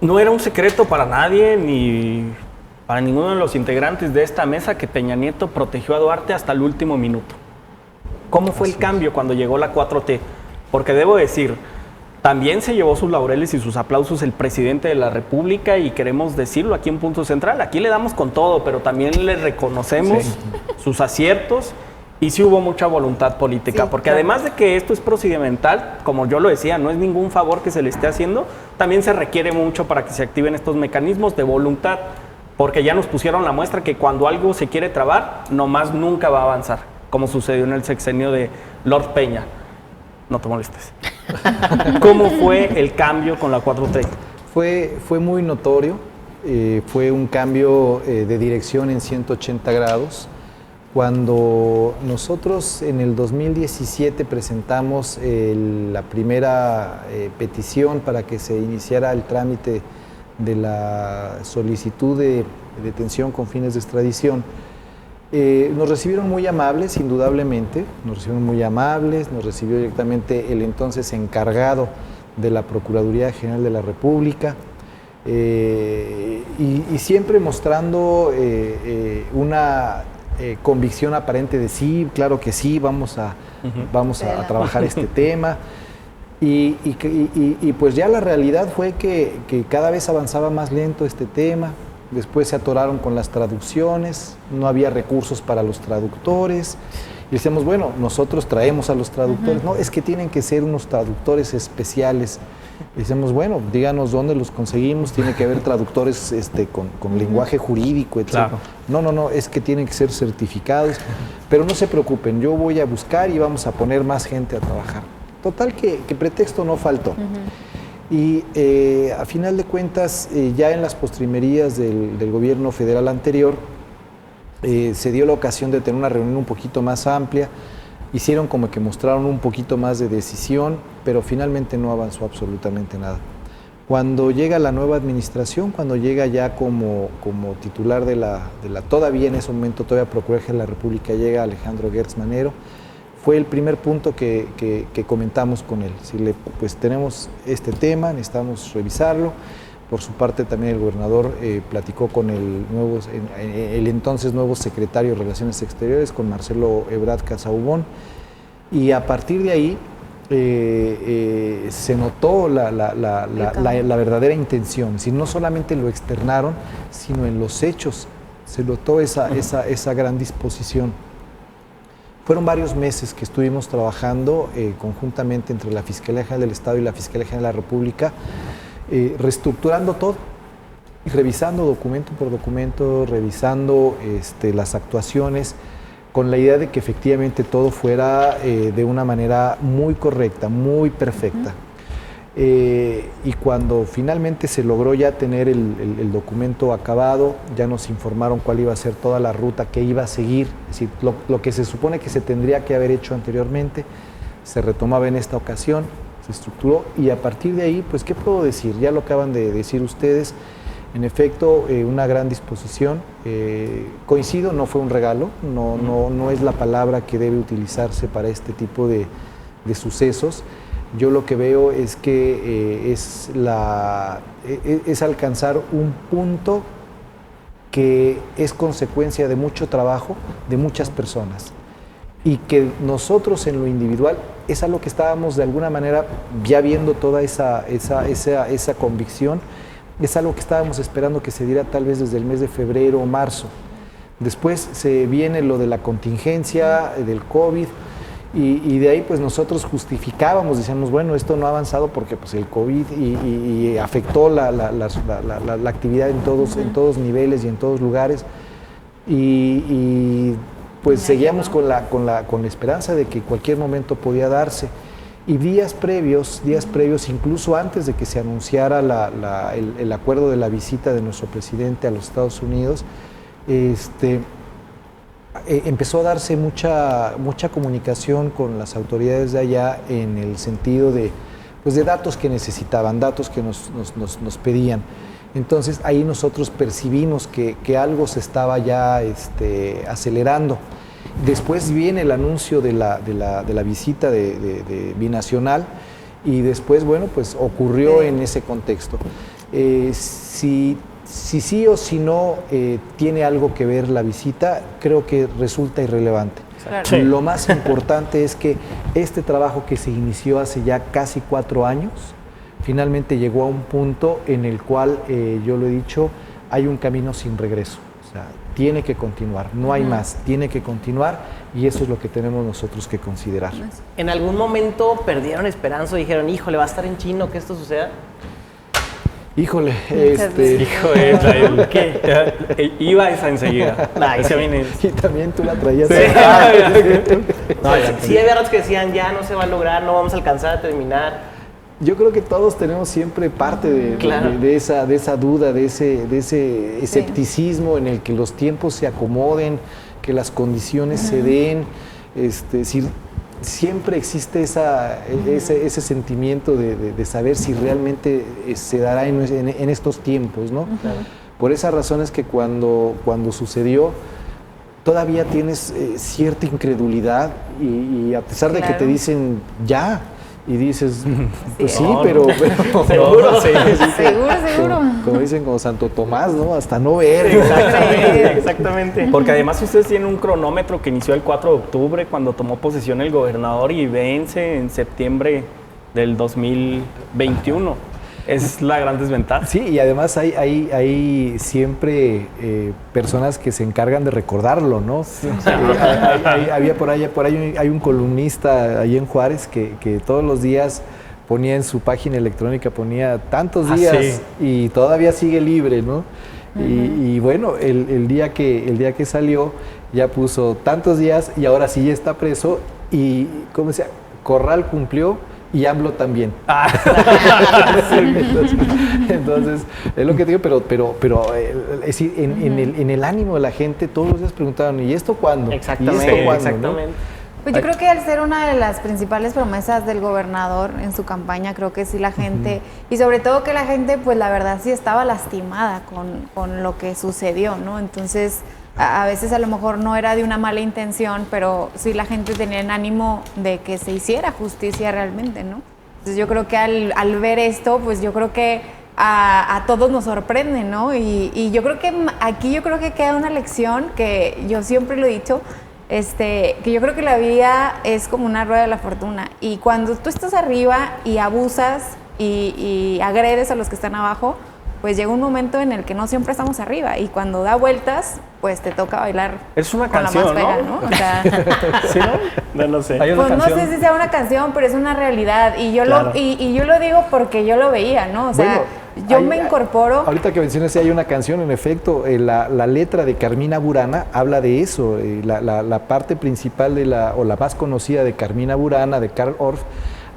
No era un secreto para nadie ni para ninguno de los integrantes de esta mesa que Peña Nieto protegió a Duarte hasta el último minuto. ¿Cómo fue el cambio cuando llegó la 4T? Porque debo decir, también se llevó sus laureles y sus aplausos el presidente de la República, y queremos decirlo aquí en Punto Central. Aquí le damos con todo, pero también le reconocemos sus aciertos, y sí hubo mucha voluntad política. Sí, porque claro. además de que esto es procedimental, como yo lo decía, no es ningún favor que se le esté haciendo, también se requiere mucho para que se activen estos mecanismos de voluntad, porque ya nos pusieron la muestra que cuando algo se quiere trabar, nomás nunca va a avanzar, como sucedió en el sexenio de Lord Peña. No te molestes. ¿Cómo fue el cambio con la 4T? Fue muy notorio, fue un cambio de dirección en 180 grados. Cuando nosotros en el 2017 presentamos la primera petición para que se iniciara el trámite de la solicitud de detención con fines de extradición, nos recibieron muy amables, indudablemente, nos recibió directamente el entonces encargado de la Procuraduría General de la República, y siempre mostrando una convicción aparente de sí, claro que sí, vamos a trabajar este tema. Y pues ya la realidad fue que cada vez avanzaba más lento este tema. Después se atoraron con las traducciones, no había recursos para los traductores. Y decíamos, bueno, nosotros traemos a los traductores. No, es que tienen que ser unos traductores especiales. Y decíamos, bueno, díganos dónde los conseguimos, tiene que haber traductores con lenguaje jurídico, etc. Claro. No, es que tienen que ser certificados. Pero no se preocupen, yo voy a buscar y vamos a poner más gente a trabajar. Total que pretexto no faltó. Y a final de cuentas, ya en las postrimerías del gobierno federal anterior, se dio la ocasión de tener una reunión un poquito más amplia. Hicieron como que mostraron un poquito más de decisión, pero finalmente no avanzó absolutamente nada. Cuando llega la nueva administración, cuando llega ya como titular de la todavía en ese momento, todavía Procurador General de la República, llega Alejandro Gertz Manero, fue el primer punto que comentamos con él. Decirle, pues tenemos este tema, necesitamos revisarlo. Por su parte también el gobernador platicó con el entonces nuevo secretario de Relaciones Exteriores, con Marcelo Ebrard Casaubon, y a partir de ahí se notó la verdadera intención. Si no solamente lo externaron, sino en los hechos se notó esa gran disposición. Fueron varios meses que estuvimos trabajando conjuntamente entre la Fiscalía General del Estado y la Fiscalía General de la República, reestructurando todo y revisando documento por documento, revisando las actuaciones, con la idea de que efectivamente todo fuera de una manera muy correcta, muy perfecta. Y cuando finalmente se logró ya tener el documento acabado, ya nos informaron cuál iba a ser toda la ruta que iba a seguir, es decir, lo que se supone que se tendría que haber hecho anteriormente, se retomaba en esta ocasión, se estructuró, y a partir de ahí, pues, ¿qué puedo decir? Ya lo acaban de decir ustedes, en efecto, una gran disposición. Coincido, no fue un regalo, no es la palabra que debe utilizarse para este tipo de sucesos. Yo lo que veo es que es alcanzar un punto que es consecuencia de mucho trabajo de muchas personas, y que nosotros en lo individual es algo que estábamos de alguna manera ya viendo toda esa convicción, es algo que estábamos esperando que se diera tal vez desde el mes de febrero o marzo. Después se viene lo de la contingencia, del COVID, y de ahí pues nosotros justificábamos, decíamos, bueno, esto no ha avanzado porque pues el COVID y afectó la actividad en todos niveles y en todos lugares, y pues seguíamos con la esperanza de que en cualquier momento podía darse. Y días previos, incluso antes de que se anunciara el acuerdo de la visita de nuestro presidente a los Estados Unidos, empezó a darse mucha comunicación con las autoridades de allá, en el sentido de datos que necesitaban, datos que nos pedían. Entonces ahí nosotros percibimos que algo se estaba ya acelerando. Después viene el anuncio de la visita de binacional, y después, bueno, pues ocurrió en ese contexto. Si sí o si no tiene algo que ver la visita, creo que resulta irrelevante. Claro. Sí. Lo más importante es que este trabajo que se inició hace ya casi 4 años, finalmente llegó a un punto en el cual, yo lo he dicho, hay un camino sin regreso. O sea, tiene que continuar, no hay más, tiene que continuar y eso es lo que tenemos nosotros que considerar. ¿En algún momento perdieron esperanza o dijeron, híjole, va a estar en chino que esto suceda? Híjole, Hijo ¿qué? Iba esa enseguida. Esa viene. y también tú la traías. Sí. No, sí había ratos que decían, ya no se va a lograr, no vamos a alcanzar a terminar. Yo creo que todos tenemos siempre parte de esa duda, de ese escepticismo en el que los tiempos se acomoden, que las condiciones se den. Siempre existe ese sentimiento de saber si realmente se dará en estos tiempos, ¿no? Por esa razón es que cuando sucedió, todavía tienes cierta incredulidad y a pesar de que te dicen ya, y dices, pues sí, pero Seguro. Seguro. como dicen como Santo Tomás, ¿no? Hasta no ver. Exactamente. Porque además ustedes tienen un cronómetro que inició el 4 de octubre cuando tomó posesión el gobernador y vence en septiembre del 2021. Es la gran desventaja. Sí, y además hay siempre personas que se encargan de recordarlo, ¿no? Había por ahí hay un columnista ahí en Juárez que todos los días ponía en su página electrónica, ponía tantos días y todavía sigue libre, ¿no? Y bueno, el día que salió ya puso tantos días y ahora sí ya está preso y, ¿cómo se llama? Corral cumplió y AMLO también. Entonces, es lo que te digo, pero es decir, en el ánimo de la gente todos los días preguntaban, ¿y esto cuándo? Exactamente. ¿Y esto cuándo? Exactamente. ¿No? Pues yo creo que al ser una de las principales promesas del gobernador en su campaña, creo que sí la gente, y sobre todo que la gente, pues la verdad sí estaba lastimada con lo que sucedió, ¿no? Entonces, a veces a lo mejor no era de una mala intención, pero sí la gente tenía el ánimo de que se hiciera justicia realmente, ¿no? Entonces yo creo que al ver esto, pues yo creo que a todos nos sorprende, ¿no? Y yo creo que aquí queda una lección que yo siempre lo he dicho, que yo creo que la vida es como una rueda de la fortuna y cuando tú estás arriba y abusas y agredes a los que están abajo, pues llega un momento en el que no siempre estamos arriba y cuando da vueltas, pues te toca bailar. Es una con canción, la más fea, ¿no? O sea, ¿Sí, no? No sé. Hay una pues canción. no sé si sea una canción, pero es una realidad y yo Claro. yo lo digo porque yo lo veía, ¿no? O sea, Bueno, yo me incorporo. Ahorita que mencionas, hay una canción, en efecto, la letra de Carmina Burana habla de eso. La parte principal o la más conocida de Carmina Burana, de Karl Orff,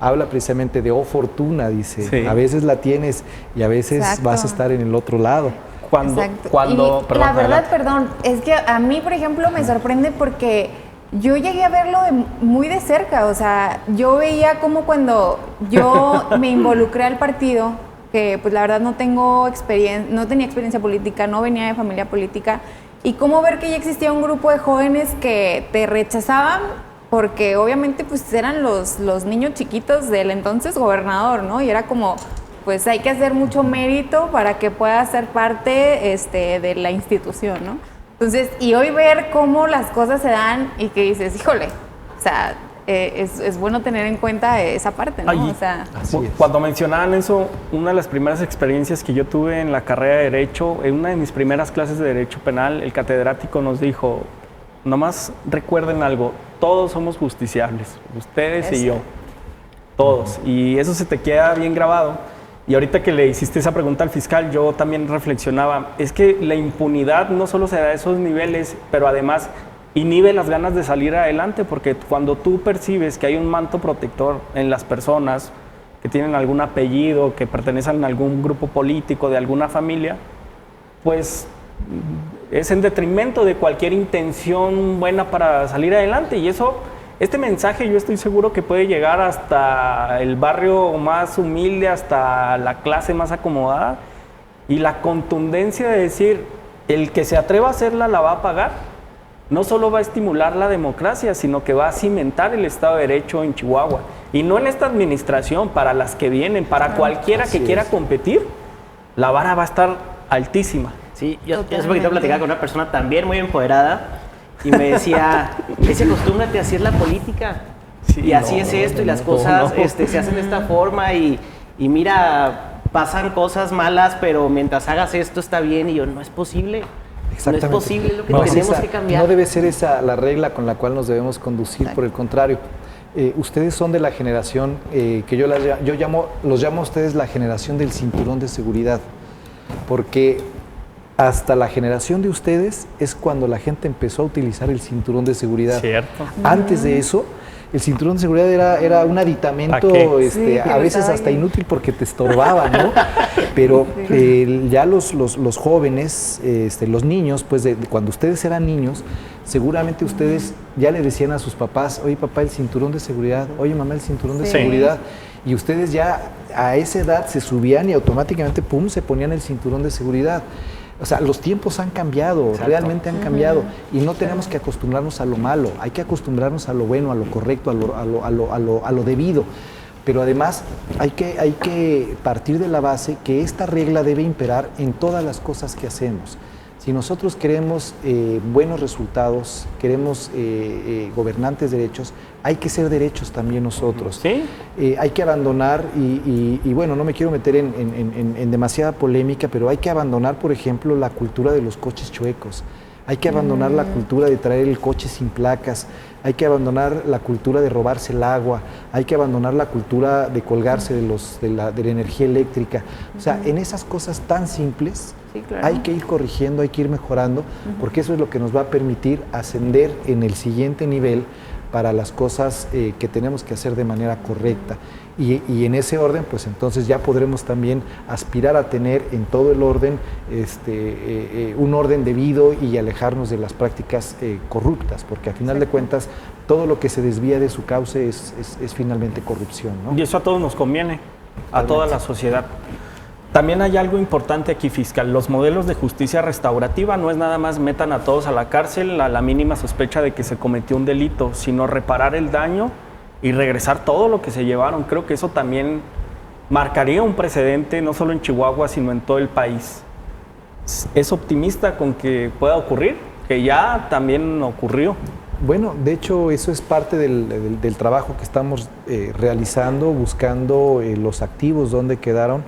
habla precisamente de oh fortuna, dice. Sí. A veces la tienes y a veces Exacto. vas a estar en el otro lado. Exacto. Cuando Y perdón, la verdad, adelante. es que a mí, por ejemplo, me sorprende porque yo llegué a verlo muy de cerca. O sea, yo veía como cuando yo me involucré al partido, que pues la verdad no tenía experiencia política, no venía de familia política, y cómo ver que ya existía un grupo de jóvenes que te rechazaban porque obviamente pues eran los niños chiquitos del entonces gobernador, ¿no? Y era como, pues hay que hacer mucho mérito para que pueda ser parte de la institución, ¿no? Entonces, y hoy ver cómo las cosas se dan y que dices, híjole, o sea, es bueno tener en cuenta esa parte, ¿no? Ay, O sea, Así es. cuando mencionaban eso, una de las primeras experiencias que yo tuve en la carrera de Derecho, en una de mis primeras clases de Derecho Penal, el catedrático nos dijo, nomás recuerden algo, todos somos justiciables, ustedes y yo, todos. Y eso se te queda bien grabado. Y ahorita que le hiciste esa pregunta al fiscal, yo también reflexionaba, es que la impunidad no solo se da a esos niveles, pero además inhibe las ganas de salir adelante, porque cuando tú percibes que hay un manto protector en las personas que tienen algún apellido, que pertenecen a algún grupo político, de alguna familia, pues es en detrimento de cualquier intención buena para salir adelante. Y eso, este mensaje yo estoy seguro que puede llegar hasta el barrio más humilde, hasta la clase más acomodada. Y la contundencia de decir, el que se atreva a hacerla la va a pagar, no solo va a estimular la democracia, sino que va a cimentar el Estado de Derecho en Chihuahua. Y no en esta administración, para las que vienen, para cualquiera que quiera competir. la vara va a estar altísima. Sí, yo hace poquito platicaba con una persona también muy empoderada y me decía, acostúmbrate, así es la política. Sí, y así es esto, y las cosas se hacen de esta forma, y mira, pasan cosas malas, pero mientras hagas esto está bien. Y yo, no es posible. Exactamente. No es posible, es lo que tenemos que cambiar. No debe ser esa la regla con la cual nos debemos conducir, por el contrario. Ustedes son de la generación que los llamo a ustedes la generación del cinturón de seguridad, porque hasta la generación de ustedes es cuando la gente empezó a utilizar el cinturón de seguridad. Cierto. Antes de eso, el cinturón de seguridad era un aditamento a veces hasta inútil porque te estorbaba, ¿no? Pero ya los jóvenes, los niños, pues cuando ustedes eran niños, seguramente ustedes ya le decían a sus papás, oye papá, el cinturón de seguridad, oye mamá, el cinturón de seguridad. Y ustedes ya a esa edad se subían y automáticamente, pum, se ponían el cinturón de seguridad. O sea, los tiempos han cambiado, exacto, realmente han cambiado, y no tenemos que acostumbrarnos a lo malo, hay que acostumbrarnos a lo bueno, a lo correcto, a lo debido. Pero además hay que partir de la base que esta regla debe imperar en todas las cosas que hacemos. Si nosotros queremos buenos resultados, queremos gobernantes derechos, hay que ser derechos también nosotros. ¿Sí? Hay que abandonar, y bueno, no me quiero meter en demasiada polémica, pero hay que abandonar, por ejemplo, la cultura de los coches chuecos. Hay que abandonar la cultura de traer el coche sin placas, hay que abandonar la cultura de robarse el agua, hay que abandonar la cultura de colgarse de la energía eléctrica. O sea, en esas cosas tan simples hay que ir corrigiendo, hay que ir mejorando, porque eso es lo que nos va a permitir ascender en el siguiente nivel para las cosas que tenemos que hacer de manera correcta. Y en ese orden, pues entonces ya podremos también aspirar a tener en todo el orden un orden debido y alejarnos de las prácticas corruptas, porque a final de cuentas todo lo que se desvía de su cauce es finalmente corrupción, ¿no? Y eso a todos nos conviene, a toda la sociedad. También hay algo importante aquí, fiscal. Los modelos de justicia restaurativa no es nada más metan a todos a la cárcel a la mínima sospecha de que se cometió un delito, sino reparar el daño y regresar todo lo que se llevaron. Creo que eso también marcaría un precedente, no solo en Chihuahua, sino en todo el país. ¿Es optimista con que pueda ocurrir? Que ya también ocurrió. Bueno, de hecho eso es parte del trabajo que estamos realizando, buscando los activos donde quedaron,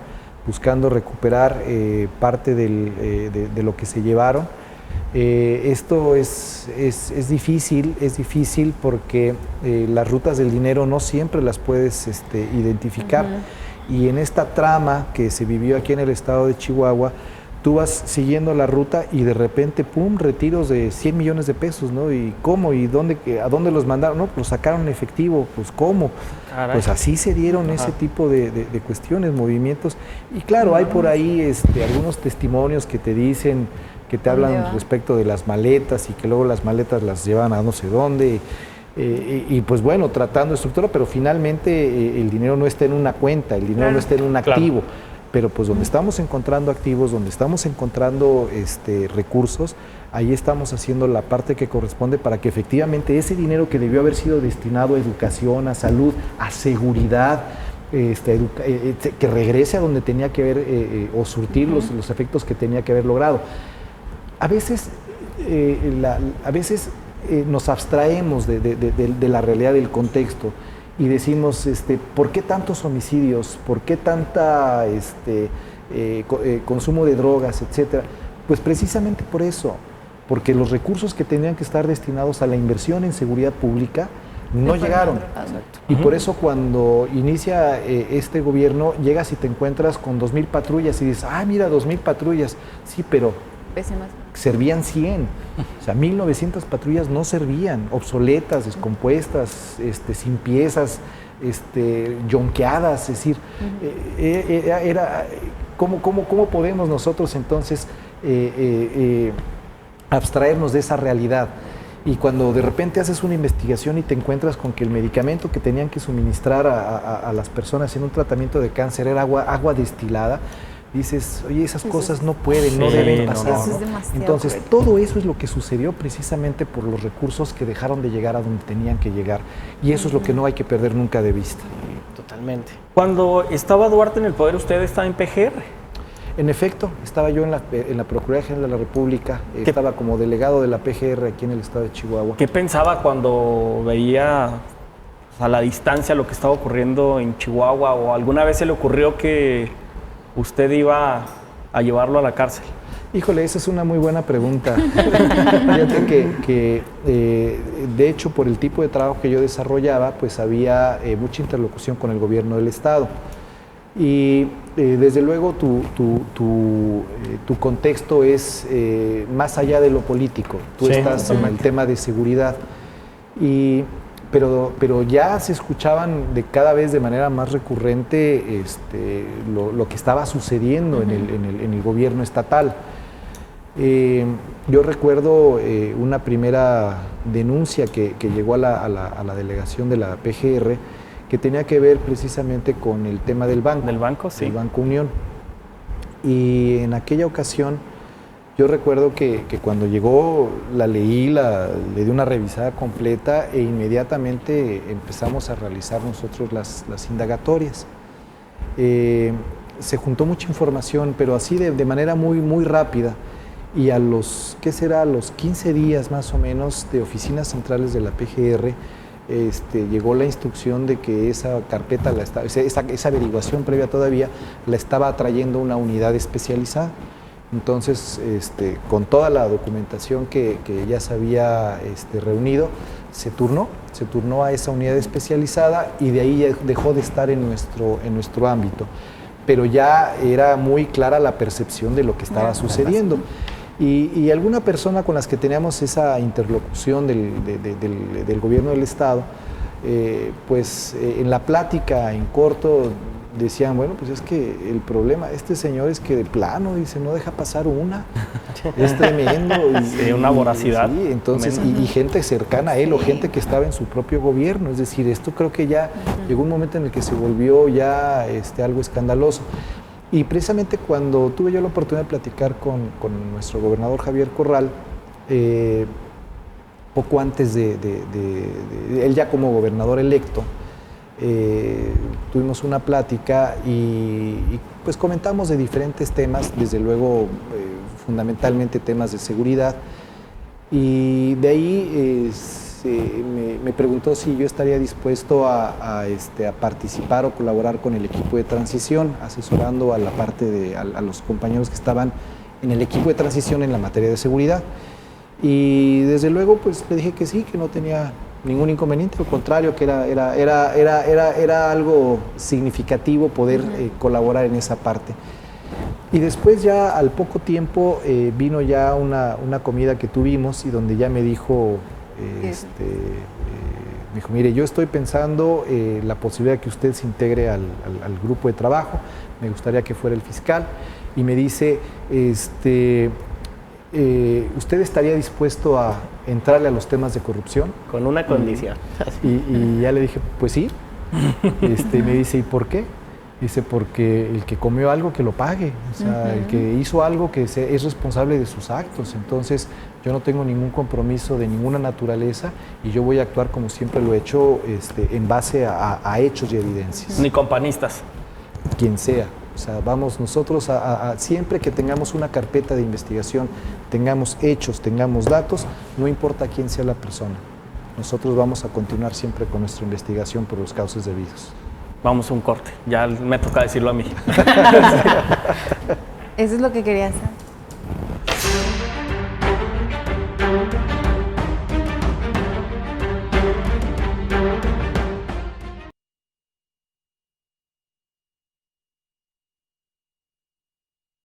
buscando recuperar parte de lo que se llevaron. Esto es difícil porque las rutas del dinero no siempre las puedes identificar. Y en esta trama que se vivió aquí en el estado de Chihuahua, tú vas siguiendo la ruta y de repente, pum, retiros de 100 millones de pesos, ¿no? ¿Y cómo? ¿Y a dónde los mandaron? No, pues sacaron en efectivo, pues ¿cómo? Caray. Pues así se dieron ese tipo de cuestiones, movimientos. Y claro, hay por ahí algunos testimonios que te dicen, que te hablan respecto de las maletas y que luego las maletas las llevan a no sé dónde. Y pues bueno, tratando de estructura, pero finalmente el dinero no está en una cuenta, el dinero no está en un activo. Pero pues donde estamos encontrando activos, donde estamos encontrando recursos, ahí estamos haciendo la parte que corresponde para que efectivamente ese dinero que debió haber sido destinado a educación, a salud, a seguridad, que regrese a donde tenía que haber o surtir los efectos que tenía que haber logrado. A veces nos abstraemos de la realidad del contexto y decimos, ¿por qué tantos homicidios? ¿Por qué tanta consumo de drogas, etcétera? Pues precisamente por eso, porque los recursos que tenían que estar destinados a la inversión en seguridad pública no llegaron. Y por eso cuando inicia este gobierno, llegas y te encuentras con 2,000 patrullas y dices, mira, 2,000 patrullas. Sí, pero servían 100. O sea, 1,900 patrullas no servían, obsoletas, descompuestas, sin piezas, yonqueadas. Es decir, ¿cómo podemos nosotros entonces abstraernos de esa realidad? Y cuando de repente haces una investigación y te encuentras con que el medicamento que tenían que suministrar a las personas en un tratamiento de cáncer era agua destilada, dices, oye, esas cosas no pueden, no deben pasar. No. Entonces, todo eso es lo que sucedió precisamente por los recursos que dejaron de llegar a donde tenían que llegar. Y eso es lo que no hay que perder nunca de vista. Totalmente. Cuando estaba Duarte en el poder, ¿usted estaba en PGR? En efecto, estaba yo en la Procuraduría General de la República, estaba como delegado de la PGR aquí en el estado de Chihuahua. ¿Qué pensaba cuando veía a la distancia lo que estaba ocurriendo en Chihuahua? ¿O alguna vez se le ocurrió que usted iba a llevarlo a la cárcel? Híjole, esa es una muy buena pregunta. Fíjate que de hecho, por el tipo de trabajo que yo desarrollaba, pues había mucha interlocución con el gobierno del estado. Y desde luego tu contexto es más allá de lo político. Tú estás en el tema de seguridad. Pero ya se escuchaban cada vez de manera más recurrente lo que estaba sucediendo en el gobierno estatal. Yo recuerdo una primera denuncia que llegó a la delegación de la PGR, que tenía que ver precisamente con el tema del banco. ¿Del banco? Sí. El Banco Unión. Y en aquella ocasión, yo recuerdo que cuando llegó, la leí, le di una revisada completa e inmediatamente empezamos a realizar nosotros las indagatorias. Se juntó mucha información, pero así de manera muy, muy rápida. Y a los 15 días más o menos de oficinas centrales de la PGR, llegó la instrucción de que esa carpeta, esa averiguación previa todavía, la estaba trayendo una unidad especializada. Entonces, con toda la documentación que ya se había reunido, se turnó a esa unidad especializada y de ahí ya dejó de estar en nuestro ámbito. Pero ya era muy clara la percepción de lo que estaba sucediendo. Y alguna persona con las que teníamos esa interlocución del gobierno del estado, en la plática en corto decían, bueno, pues es que el problema, este señor es que de plano, dice, no deja pasar una, es tremendo. Una voracidad. Sí, entonces, y gente cercana a él o gente que estaba en su propio gobierno, es decir, esto creo que ya llegó un momento en el que se volvió ya algo escandaloso. Y precisamente cuando tuve yo la oportunidad de platicar con nuestro gobernador Javier Corral, poco antes de él ya como gobernador electo, tuvimos una plática y pues comentamos de diferentes temas, desde luego fundamentalmente temas de seguridad, y de ahí me preguntó si yo estaría dispuesto a participar o colaborar con el equipo de transición, asesorando a los compañeros que estaban en el equipo de transición en la materia de seguridad. Y desde luego pues le dije que sí, que no tenía ningún inconveniente, al contrario, que era algo significativo poder colaborar en esa parte. Y después ya al poco tiempo vino ya una comida que tuvimos y donde ya me dijo, mire, yo estoy pensando la posibilidad de que usted se integre al grupo de trabajo, me gustaría que fuera el fiscal, y me dice, ¿usted estaría dispuesto a entrarle a los temas de corrupción? Con una condición. Y ya le dije, pues sí. Me dice, ¿y por qué? Dice, porque el que comió algo que lo pague, o sea, el que hizo algo que es responsable de sus actos. Entonces, yo no tengo ningún compromiso de ninguna naturaleza y yo voy a actuar como siempre lo he hecho, en base a hechos y evidencias. Ni companistas. Quien sea. O sea, vamos nosotros siempre que tengamos una carpeta de investigación, tengamos hechos, tengamos datos, no importa quién sea la persona. Nosotros vamos a continuar siempre con nuestra investigación por los cauces debidos. Vamos a un corte, ya me toca decirlo a mí. Eso es lo que quería saber.